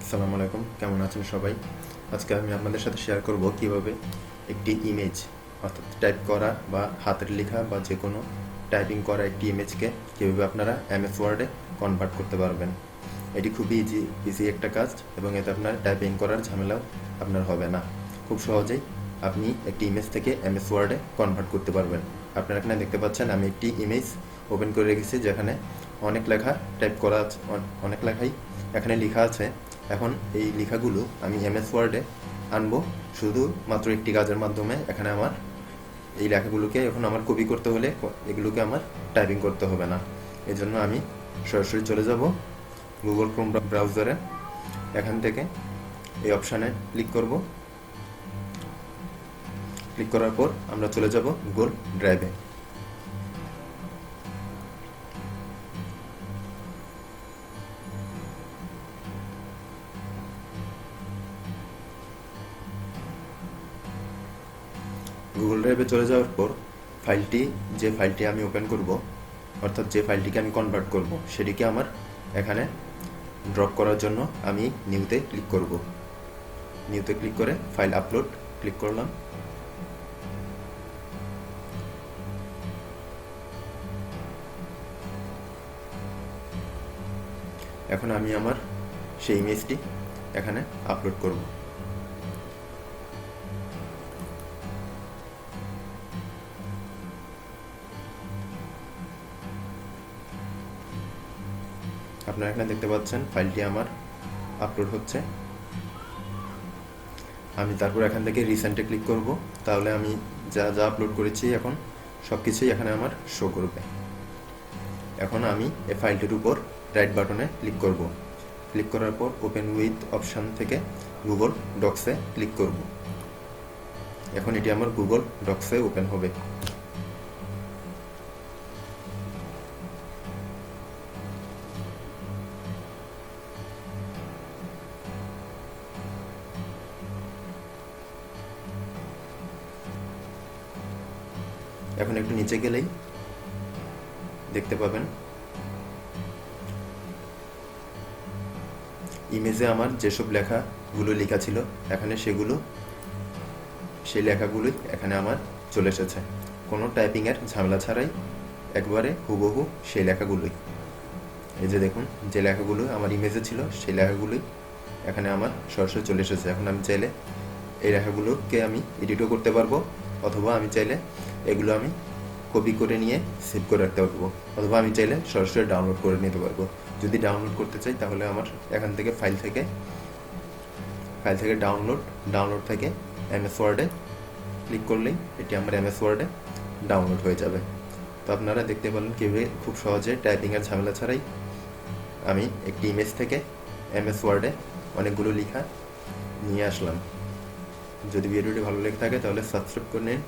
আসসালামু আলাইকুম, কেমন আছেন সবাই? আজকে আমি আপনাদের সাথে শেয়ার করব কিভাবে একটি ইমেজ অর্থাৎ টাইপ করা বা হাতের লেখা বা যে কোনো টাইপিং করা একটি ইমেজকে কীভাবে আপনারা এমএস ওয়ার্ডে কনভার্ট করতে পারবেন। এটি খুবই ইজি একটা কাজ এবং এতে আপনার টাইপিং করার ঝামেলাও আপনার হবে না। খুব সহজেই আপনি একটি ইমেজ থেকে এমএস ওয়ার্ডে কনভার্ট করতে পারবেন। আপনারা এখানে দেখতে পাচ্ছেন আমি একটি ইমেজ ওপেন করে রেখেছি, যেখানে অনেক লেখা টাইপ করা আছে, অনেক লেখাই এখানে লেখা আছে। এখন এই লেখাগুলো আমি এমএস ওয়ার্ডে আনবো শুধুমাত্র একটি কাজের মাধ্যমে। এখানে আমার এই লেখাগুলোকে এখন আমার কপি করতে হলে এগুলোকে আমার টাইপিং করতে হবে না। এই জন্য আমি সরাসরি চলে যাব গুগল ক্রোম ব্রাউজারে। এখান থেকে এই অপশানে ক্লিক করব। ক্লিক করার পর আমরা চলে যাব গুগল ড্রাইভে। গুগল ড্রাইভে চলে যাওয়ার পর যে ফাইলটি আমি ওপেন করব, অর্থাৎ যে ফাইলটিকে আমি কনভার্ট করব, সেটিকে আমার এখানে ড্রপ করার জন্য আমি নিউতে ক্লিক করব। নিউতে ক্লিক করে ফাইল আপলোড ক্লিক করলাম। এখন আমি আমার সেই ইমেজটি এখানে আপলোড করব। আপনারা এখানে দেখতে পাচ্ছেন ফাইলটি আমার আপলোড হচ্ছে। আমি তারপর এখান থেকে রিসেন্টে ক্লিক করব, তাহলে আমি যা যা আপলোড করেছি এখন সব কিছুই এখানে আমার শো করবে। এখন আমি এই ফাইলটির উপর রাইট বাটনে ক্লিক করব। ক্লিক করার পর ওপেন উইথ অপশান থেকে গুগল ডক্সে ক্লিক করব। এখন এটি আমার গুগল ডক্সে ওপেন হবে। এখন একটু নিচে গেলেই দেখতে পাবেন ইমেজে আমার যেসব লেখাগুলো লেখা ছিল এখানে সেই লেখাগুলোই এখানে আমার চলে এসেছে, কোনো টাইপিংয়ের ঝামেলা ছাড়াই একবারে হুবহু সেই লেখাগুলোই। এই যে দেখুন, যে লেখাগুলো আমার ইমেজে ছিল সেই লেখাগুলোই এখানে আমার সরাসরি চলে এসেছে। এখন আমি চাইলে এই লেখাগুলোকে আমি এডিটও করতে পারবো, অথবা আমি চাইলে এগুলো আমি কপি করে নিয়ে সেভ করে রাখতে পারবো, অথবা আমি চাইলে সরাসরি ডাউনলোড করে নিতে পারবো। যদি ডাউনলোড করতে চাই তাহলে আমার এখান থেকে ফাইল থেকে ডাউনলোড থেকে এমএস ওয়ার্ডে ক্লিক করলেই এটি আমার এমএস ওয়ার্ডে ডাউনলোড হয়ে যাবে। তো আপনারা দেখতে পেলেন কীভাবে খুব সহজে টাইপিংয়ের ঝামেলা ছাড়াই আমি একটি ইমেজ থেকে এমএস ওয়ার্ডে অনেকগুলো লেখা নিয়ে আসলাম। যদি ভিডিওটি ভালো লেগে থাকে তাহলে সাবস্ক্রাইব করে নিন।